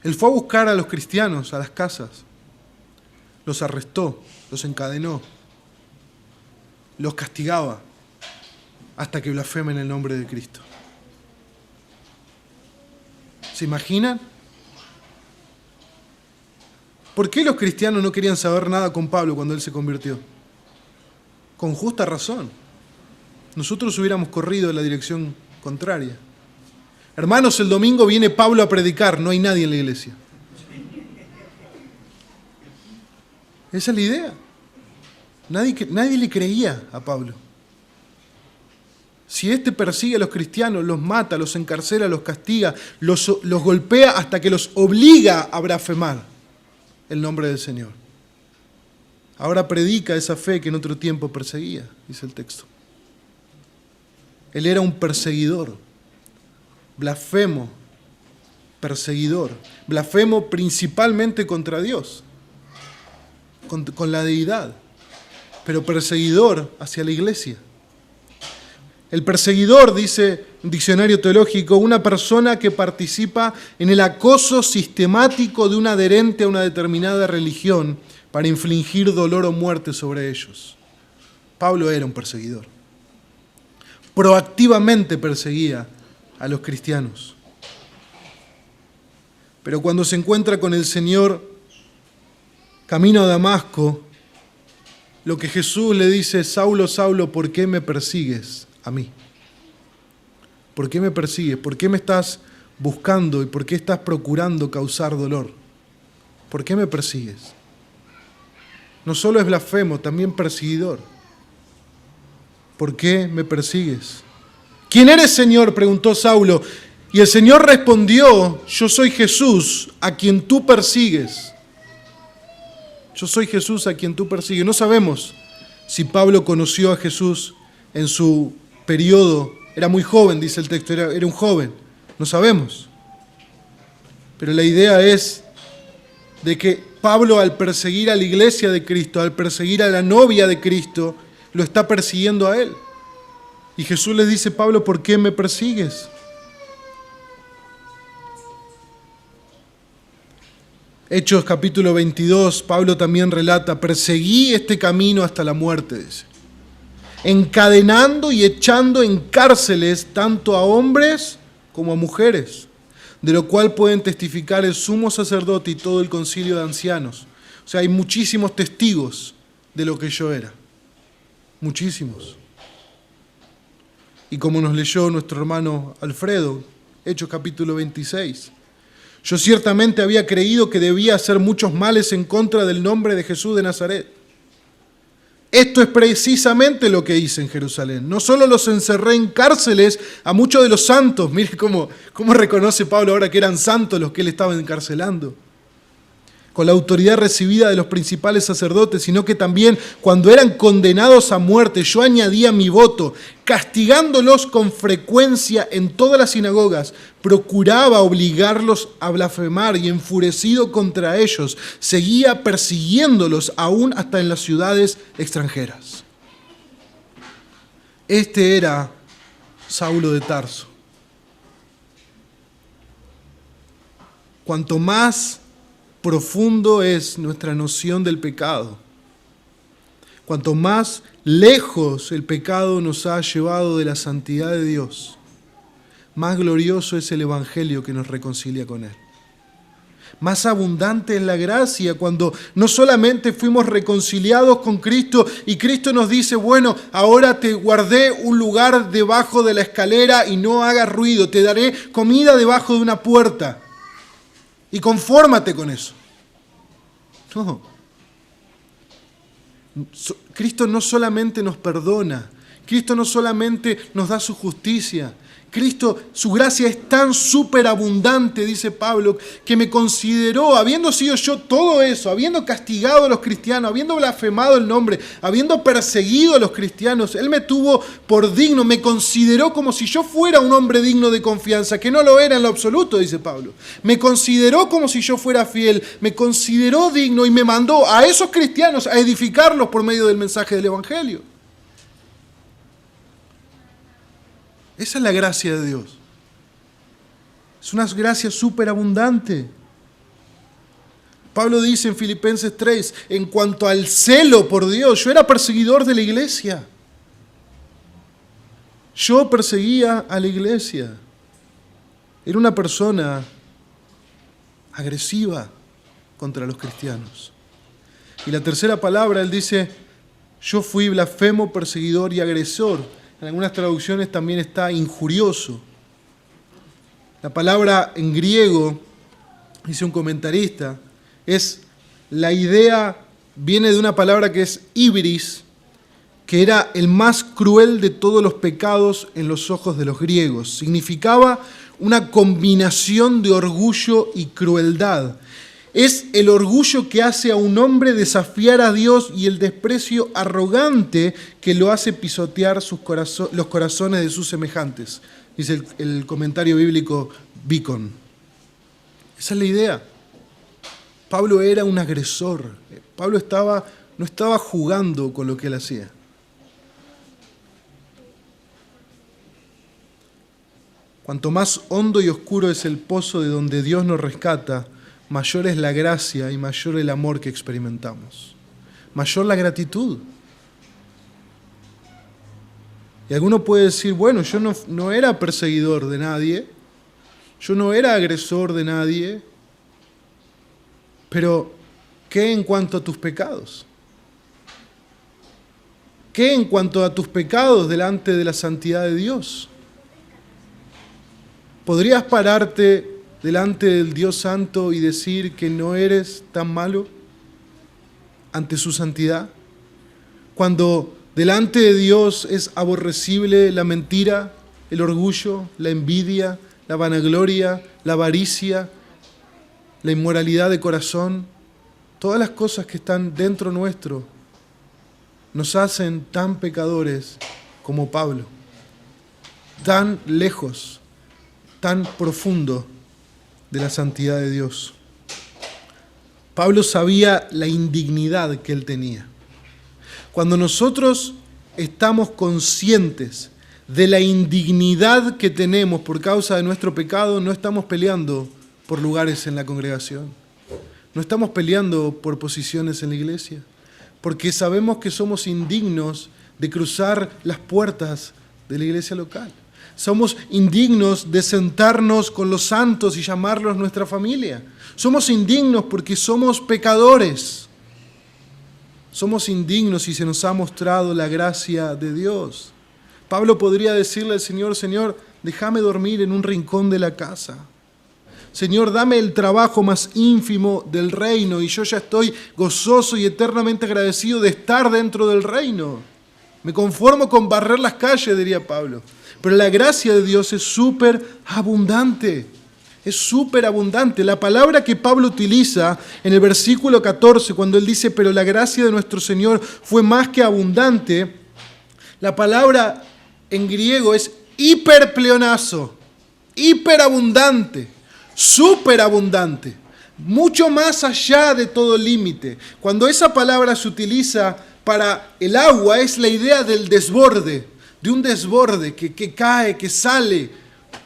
Él fue a buscar a los cristianos a las casas, los arrestó, los encadenó, los castigaba hasta que blasfemen el nombre de Cristo. ¿Se imaginan? ¿Por qué los cristianos no querían saber nada con Pablo cuando él se convirtió? Con justa razón. Nosotros hubiéramos corrido en la dirección contraria. Hermanos, el domingo viene Pablo a predicar, no hay nadie en la iglesia. Esa es la idea. Nadie le creía a Pablo. Si éste persigue a los cristianos, los mata, los encarcela, los castiga, los golpea hasta que los obliga a blasfemar el nombre del Señor. Ahora predica esa fe que en otro tiempo perseguía, dice el texto. Él era un perseguidor, blasfemo, perseguidor, blasfemo principalmente contra Dios, con la deidad, pero perseguidor hacia la iglesia. El perseguidor, dice un diccionario teológico, una persona que participa en el acoso sistemático de un adherente a una determinada religión para infligir dolor o muerte sobre ellos. Pablo era un perseguidor. Proactivamente perseguía a los cristianos. Pero cuando se encuentra con el Señor camino a Damasco, lo que Jesús le dice: Saulo, Saulo, ¿por qué me persigues a mí? ¿Por qué me persigues? ¿Por qué me estás buscando y por qué estás procurando causar dolor? ¿Por qué me persigues? No solo es blasfemo, también perseguidor. ¿Por qué me persigues? ¿Quién eres, Señor?, preguntó Saulo. Y el Señor respondió: yo soy Jesús, a quien tú persigues. Yo soy Jesús a quien tú persigues. No sabemos si Pablo conoció a Jesús en su periodo. Era muy joven, dice el texto, era un joven. No sabemos. Pero la idea es de que Pablo, al perseguir a la iglesia de Cristo, al perseguir a la novia de Cristo, lo está persiguiendo a él. Y Jesús les dice: Pablo, ¿por qué me persigues? Hechos capítulo 22, Pablo también relata: perseguí este camino hasta la muerte, dice, encadenando y echando en cárceles tanto a hombres como a mujeres, de lo cual pueden testificar el sumo sacerdote y todo el concilio de ancianos. O sea, hay muchísimos testigos de lo que yo era. Muchísimos. Y como nos leyó nuestro hermano Alfredo, Hechos capítulo 26, yo ciertamente había creído que debía hacer muchos males en contra del nombre de Jesús de Nazaret. Esto es precisamente lo que hice en Jerusalén. No solo los encerré en cárceles a muchos de los santos, mire cómo reconoce Pablo ahora que eran santos los que él estaba encarcelando, con la autoridad recibida de los principales sacerdotes, sino que también cuando eran condenados a muerte, yo añadía mi voto, castigándolos con frecuencia en todas las sinagogas, procuraba obligarlos a blasfemar y enfurecido contra ellos, seguía persiguiéndolos aún hasta en las ciudades extranjeras. Este era Saulo de Tarso. Cuanto más profundo es nuestra noción del pecado, cuanto más lejos el pecado nos ha llevado de la santidad de Dios, más glorioso es el Evangelio que nos reconcilia con Él. Más abundante es la gracia cuando no solamente fuimos reconciliados con Cristo y Cristo nos dice, bueno, ahora te guardé un lugar debajo de la escalera y no hagas ruido, te daré comida debajo de una puerta y confórmate con eso. No. Cristo no solamente nos perdona, Cristo no solamente nos da su justicia, Cristo, su gracia es tan superabundante, dice Pablo, que me consideró, habiendo sido yo todo eso, habiendo castigado a los cristianos, habiendo blasfemado el nombre, habiendo perseguido a los cristianos, Él me tuvo por digno, me consideró como si yo fuera un hombre digno de confianza, que no lo era en lo absoluto, dice Pablo. Me consideró como si yo fuera fiel, me consideró digno y me mandó a esos cristianos a edificarlos por medio del mensaje del Evangelio. Esa es la gracia de Dios. Es una gracia superabundante. Pablo dice en Filipenses 3, en cuanto al celo por Dios, yo era perseguidor de la iglesia. Yo perseguía a la iglesia. Era una persona agresiva contra los cristianos. Y la tercera palabra, él dice, yo fui blasfemo, perseguidor y agresor. En algunas traducciones también está injurioso. La palabra en griego, dice un comentarista, es la idea, viene de una palabra que es ibris, que era el más cruel de todos los pecados en los ojos de los griegos. Significaba una combinación de orgullo y crueldad. Es el orgullo que hace a un hombre desafiar a Dios y el desprecio arrogante que lo hace pisotear los corazones de sus semejantes, dice el comentario bíblico Beacon. Esa es la idea. Pablo era un agresor. Pablo no estaba jugando con lo que él hacía. Cuanto más hondo y oscuro es el pozo de donde Dios nos rescata, mayor es la gracia y mayor el amor que experimentamos. Mayor la gratitud. Y alguno puede decir, bueno, yo no era perseguidor de nadie, yo no era agresor de nadie, pero ¿qué en cuanto a tus pecados? ¿Qué en cuanto a tus pecados delante de la santidad de Dios? ¿Podrías pararte delante del Dios Santo y decir que no eres tan malo ante su santidad? Cuando delante de Dios es aborrecible la mentira, el orgullo, la envidia, la vanagloria, la avaricia, la inmoralidad de corazón, todas las cosas que están dentro nuestro nos hacen tan pecadores como Pablo, tan lejos, tan profundo de la santidad de Dios. Pablo sabía la indignidad que él tenía. Cuando nosotros estamos conscientes de la indignidad que tenemos por causa de nuestro pecado, no estamos peleando por lugares en la congregación. No estamos peleando por posiciones en la iglesia, porque sabemos que somos indignos de cruzar las puertas de la iglesia local. Somos indignos de sentarnos con los santos y llamarlos nuestra familia. Somos indignos porque somos pecadores. Somos indignos y se nos ha mostrado la gracia de Dios. Pablo podría decirle al Señor, Señor, déjame dormir en un rincón de la casa. Señor, dame el trabajo más ínfimo del reino y yo ya estoy gozoso y eternamente agradecido de estar dentro del reino. Me conformo con barrer las calles, diría Pablo. Pero la gracia de Dios es súper abundante. Es súper abundante. La palabra que Pablo utiliza en el versículo 14, cuando él dice, pero la gracia de nuestro Señor fue más que abundante, la palabra en griego es hiperpleonazo, hiperabundante, superabundante, mucho más allá de todo límite. Cuando esa palabra se utiliza para el agua, es la idea del desborde, de un desborde que cae, que sale,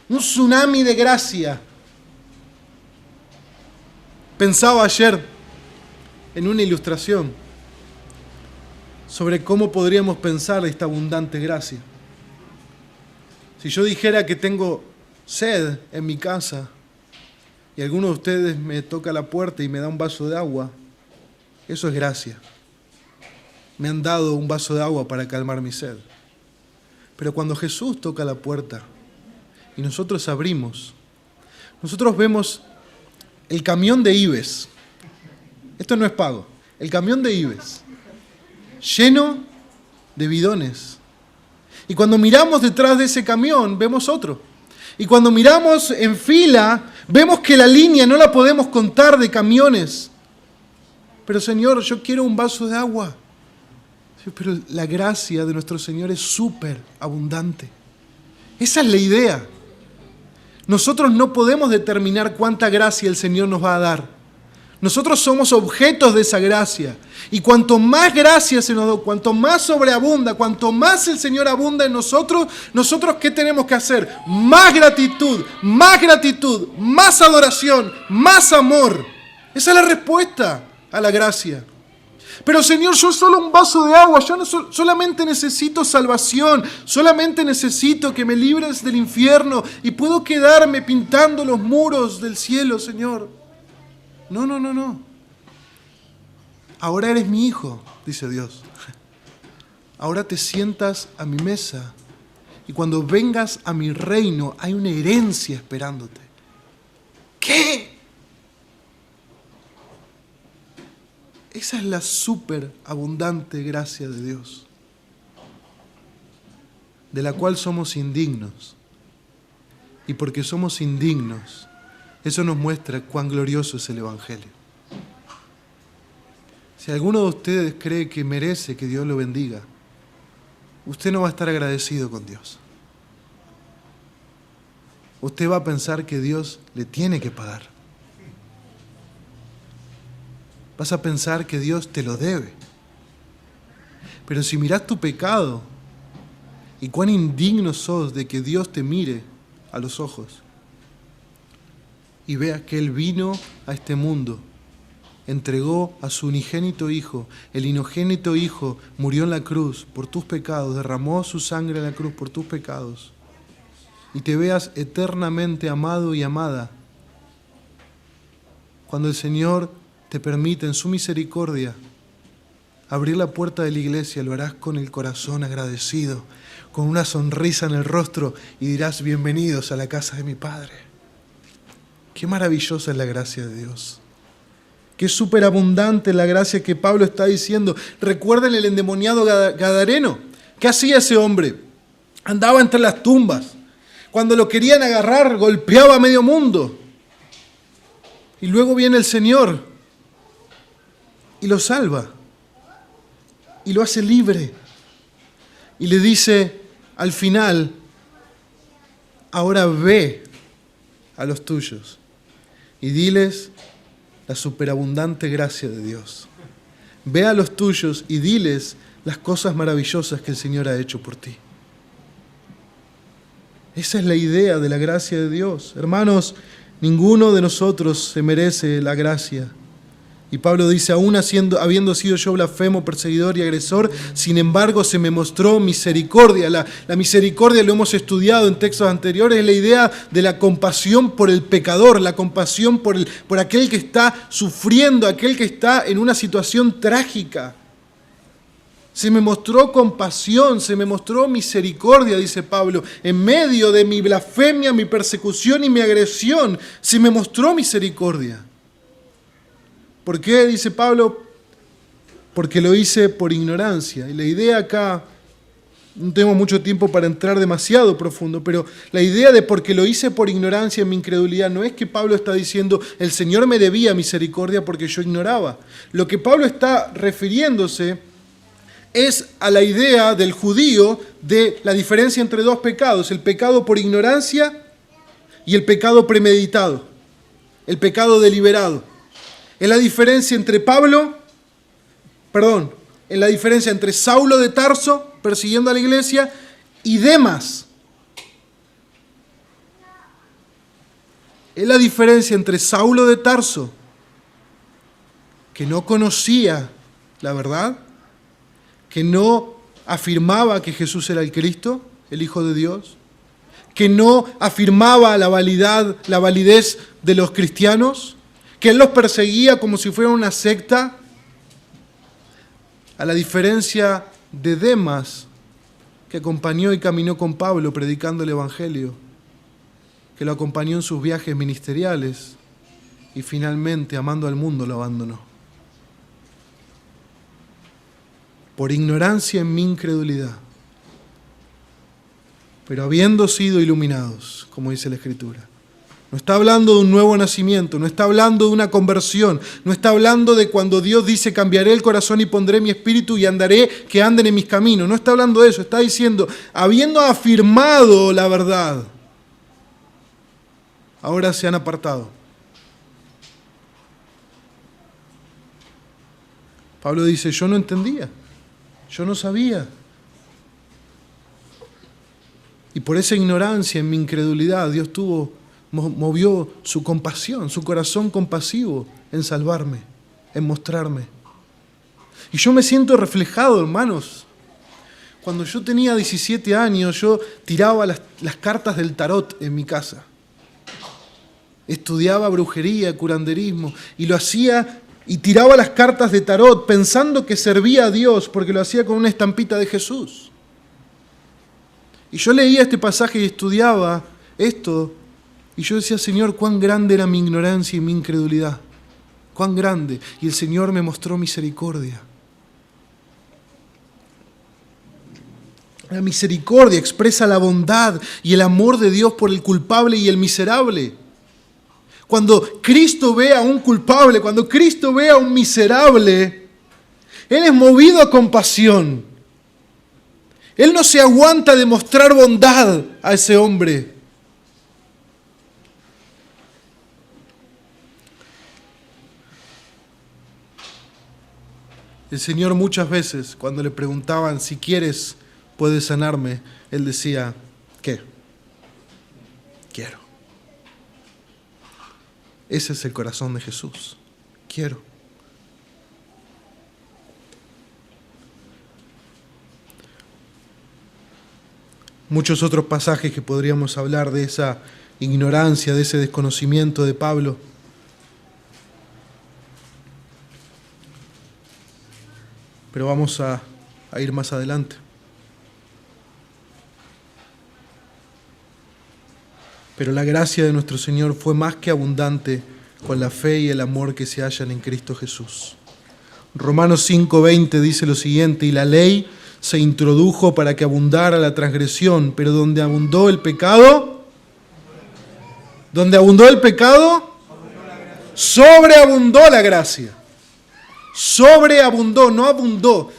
un tsunami de gracia. Pensaba ayer en una ilustración sobre cómo podríamos pensar esta abundante gracia. Si yo dijera que tengo sed en mi casa y alguno de ustedes me toca la puerta y me da un vaso de agua, eso es gracia. Me han dado un vaso de agua para calmar mi sed. Pero cuando Jesús toca la puerta y nosotros abrimos, nosotros vemos el camión de Ives. Esto no es pago. El camión de Ives, lleno de bidones. Y cuando miramos detrás de ese camión, vemos otro. Y cuando miramos en fila, vemos que la línea no la podemos contar de camiones. Pero Señor, yo quiero un vaso de agua. Pero la gracia de nuestro Señor es súper abundante. Esa es la idea. Nosotros no podemos determinar cuánta gracia el Señor nos va a dar. Nosotros somos objetos de esa gracia. Y cuanto más gracia se nos da, cuanto más sobreabunda, cuanto más el Señor abunda en nosotros, ¿nosotros qué tenemos que hacer? Más gratitud, más adoración, más amor. Esa es la respuesta a la gracia. Pero Señor, yo solo un vaso de agua, yo no solamente necesito salvación, solamente necesito que me libres del infierno y puedo quedarme pintando los muros del cielo, Señor. No. Ahora eres mi hijo, dice Dios. Ahora te sientas a mi mesa y cuando vengas a mi reino hay una herencia esperándote. ¿Qué? Esa es la súper abundante gracia de Dios, de la cual somos indignos. Y porque somos indignos, eso nos muestra cuán glorioso es el Evangelio. Si alguno de ustedes cree que merece que Dios lo bendiga, usted no va a estar agradecido con Dios. Usted va a pensar que Dios le tiene que pagar. Vas a pensar que Dios te lo debe. Pero si mirás tu pecado y cuán indigno sos de que Dios te mire a los ojos y veas que Él vino a este mundo, entregó a su unigénito Hijo, el unigénito Hijo murió en la cruz por tus pecados, derramó su sangre en la cruz por tus pecados, y te veas eternamente amado y amada, cuando el Señor te permite en su misericordia abrir la puerta de la iglesia, lo harás con el corazón agradecido, con una sonrisa en el rostro y dirás: bienvenidos a la casa de mi Padre. Qué maravillosa es la gracia de Dios. Qué superabundante la gracia que Pablo está diciendo. Recuerden el endemoniado gadareno. ¿Qué hacía ese hombre? Andaba entre las tumbas. Cuando lo querían agarrar, golpeaba a medio mundo. Y luego viene el Señor y lo salva, y lo hace libre, y le dice al final: ahora ve a los tuyos y diles la superabundante gracia de Dios. Ve a los tuyos y diles las cosas maravillosas que el Señor ha hecho por ti. Esa es la idea de la gracia de Dios. Hermanos, ninguno de nosotros se merece la gracia. Y Pablo dice: aún habiendo sido yo blasfemo, perseguidor y agresor, sin embargo se me mostró misericordia. La misericordia, lo hemos estudiado en textos anteriores, es la idea de la compasión por el pecador, la compasión por aquel que está sufriendo, aquel que está en una situación trágica. Se me mostró compasión, se me mostró misericordia, dice Pablo. En medio de mi blasfemia, mi persecución y mi agresión, se me mostró misericordia. ¿Por qué? Dice Pablo, porque lo hice por ignorancia. Y la idea acá, no tengo mucho tiempo para entrar demasiado profundo, pero la idea de porque lo hice por ignorancia en mi incredulidad no es que Pablo está diciendo el Señor me debía misericordia porque yo ignoraba. Lo que Pablo está refiriéndose es a la idea del judío de la diferencia entre dos pecados, el pecado por ignorancia y el pecado premeditado, el pecado deliberado. Es la diferencia entre es la diferencia entre Saulo de Tarso persiguiendo a la iglesia y Demas. Es la diferencia entre Saulo de Tarso que no conocía la verdad, que no afirmaba que Jesús era el Cristo, el Hijo de Dios, que no afirmaba la validez de los cristianos, que él los perseguía como si fuera una secta, a la diferencia de Demas, que acompañó y caminó con Pablo predicando el Evangelio, que lo acompañó en sus viajes ministeriales y finalmente, amando al mundo, lo abandonó. Por ignorancia en mi incredulidad, pero habiendo sido iluminados, como dice la Escritura. No está hablando de un nuevo nacimiento, no está hablando de una conversión, no está hablando de cuando Dios dice cambiaré el corazón y pondré mi espíritu y andaré, que anden en mis caminos. No está hablando de eso, está diciendo, habiendo afirmado la verdad, ahora se han apartado. Pablo dice, yo no entendía, yo no sabía. Y por esa ignorancia, en mi incredulidad, Dios movió su compasión, su corazón compasivo en salvarme, en mostrarme. Y yo me siento reflejado, hermanos. Cuando yo tenía 17 años, yo tiraba las cartas del tarot en mi casa. Estudiaba brujería, curanderismo, y lo hacía y tiraba las cartas de tarot pensando que servía a Dios porque lo hacía con una estampita de Jesús. Y yo leía este pasaje y estudiaba esto, y yo decía, Señor, cuán grande era mi ignorancia y mi incredulidad. Cuán grande. Y el Señor me mostró misericordia. La misericordia expresa la bondad y el amor de Dios por el culpable y el miserable. Cuando Cristo ve a un culpable, cuando Cristo ve a un miserable, Él es movido a compasión. Él no se aguanta de mostrar bondad a ese hombre. El Señor muchas veces, cuando le preguntaban, si quieres, puedes sanarme, Él decía, ¿qué? Quiero. Ese es el corazón de Jesús. Quiero. Muchos otros pasajes que podríamos hablar de esa ignorancia, de ese desconocimiento de Pablo. Pero vamos a ir más adelante. Pero la gracia de nuestro Señor fue más que abundante con la fe y el amor que se hallan en Cristo Jesús. Romanos 5:20 dice lo siguiente, y la ley se introdujo para que abundara la transgresión, pero donde abundó el pecado, sobreabundó la gracia. Sobreabundó, no abundó.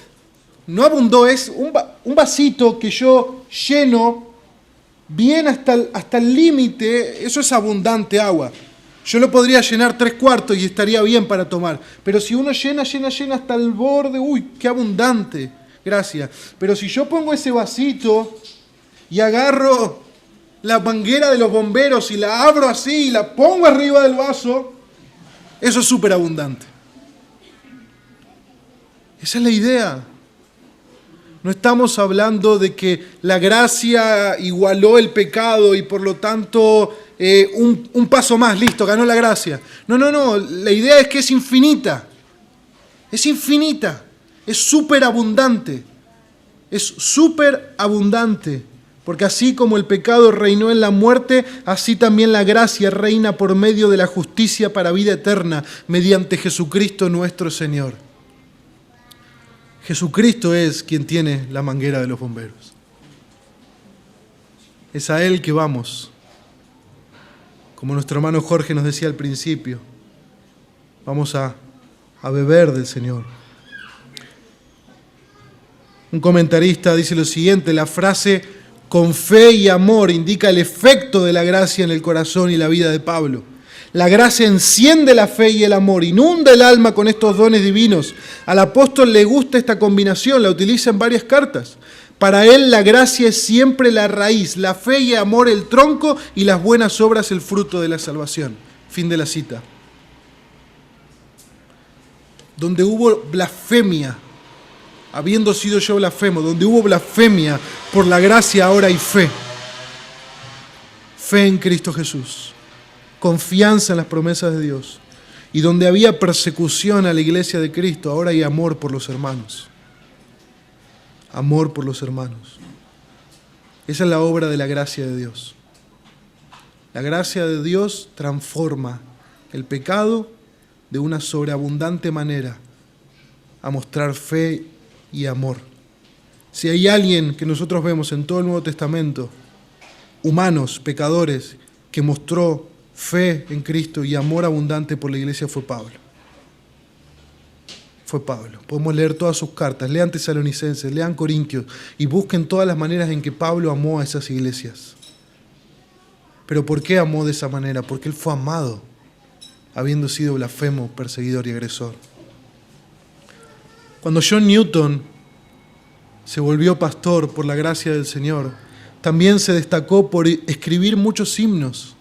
No abundó, es un vasito que yo lleno bien hasta el límite, eso es abundante agua. Yo lo podría llenar 3/4 y estaría bien para tomar. Pero si uno llena hasta el borde, ¡uy, qué abundante! Gracias. Pero si yo pongo ese vasito y agarro la manguera de los bomberos y la abro así y la pongo arriba del vaso, eso es súper abundante. Esa es la idea. No estamos hablando de que la gracia igualó el pecado y por lo tanto un paso más, listo, ganó la gracia. No. La idea es que es infinita. Es infinita. Es súper abundante. Es súper abundante. Porque así como el pecado reinó en la muerte, así también la gracia reina por medio de la justicia para vida eterna, mediante Jesucristo nuestro Señor. Jesucristo es quien tiene la manguera de los bomberos. Es a Él que vamos. Como nuestro hermano Jorge nos decía al principio, vamos a beber del Señor. Un comentarista dice lo siguiente, la frase con fe y amor indica el efecto de la gracia en el corazón y la vida de Pablo. La gracia enciende la fe y el amor, inunda el alma con estos dones divinos. Al apóstol le gusta esta combinación, la utiliza en varias cartas. Para él la gracia es siempre la raíz, la fe y amor el tronco y las buenas obras el fruto de la salvación. Fin de la cita. donde hubo blasfemia, habiendo sido yo blasfemo, donde hubo blasfemia, por la gracia ahora hay fe. Fe en Cristo Jesús, confianza en las promesas de Dios. Y donde había persecución a la iglesia de Cristo, ahora hay amor por los hermanos. Amor por los hermanos. Esa es la obra de la gracia de Dios. La gracia de Dios transforma el pecado de una sobreabundante manera a mostrar fe y amor. Si hay alguien que nosotros vemos en todo el Nuevo Testamento, humanos, pecadores, que mostró fe en Cristo y amor abundante por la iglesia, fue Pablo. Fue Pablo. Podemos leer todas sus cartas, lean Tesalonicenses, lean Corintios y busquen todas las maneras en que Pablo amó a esas iglesias. ¿Pero por qué amó de esa manera? Porque él fue amado, habiendo sido blasfemo, perseguidor y agresor. Cuando John Newton se volvió pastor por la gracia del Señor, también se destacó por escribir muchos himnos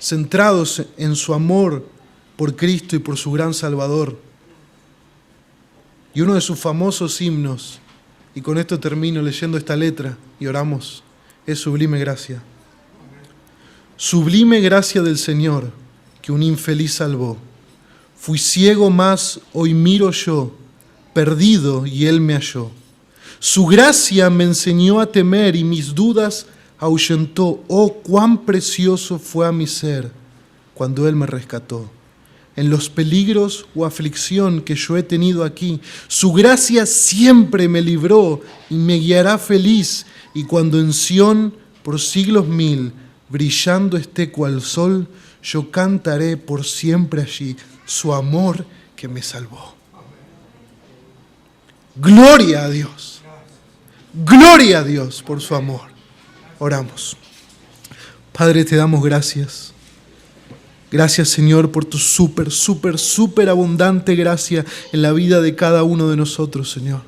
centrados en su amor por Cristo y por su gran Salvador. Y uno de sus famosos himnos, y con esto termino leyendo esta letra y oramos, es Sublime Gracia. Sublime gracia del Señor, que un infeliz salvó. Fui ciego, mas hoy miro yo, perdido, y Él me halló. Su gracia me enseñó a temer y mis dudas ahuyentó. Oh, cuán precioso fue a mi ser cuando Él me rescató. En los peligros o aflicción que yo he tenido aquí, su gracia siempre me libró y me guiará feliz. Y cuando en Sión por siglos 1000 brillando esté cual sol, yo cantaré por siempre allí su amor que me salvó. Gloria a Dios. Gloria a Dios por su amor. Oramos. Padre, te damos gracias. Gracias, Señor, por tu súper abundante gracia en la vida de cada uno de nosotros, Señor.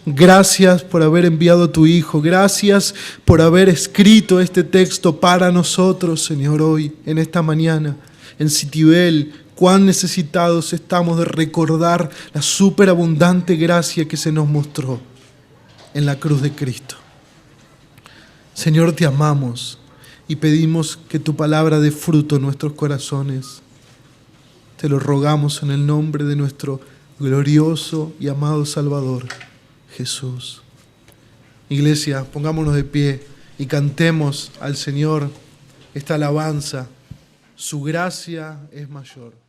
Gracias por haber enviado a tu Hijo. Gracias por haber escrito este texto para nosotros, Señor, hoy, en esta mañana, en Citibel. Cuán necesitados estamos de recordar la superabundante gracia que se nos mostró en la cruz de Cristo. Señor, te amamos y pedimos que tu palabra dé fruto en nuestros corazones. Te lo rogamos en el nombre de nuestro glorioso y amado Salvador, Jesús. Iglesia, pongámonos de pie y cantemos al Señor esta alabanza. Su gracia es mayor.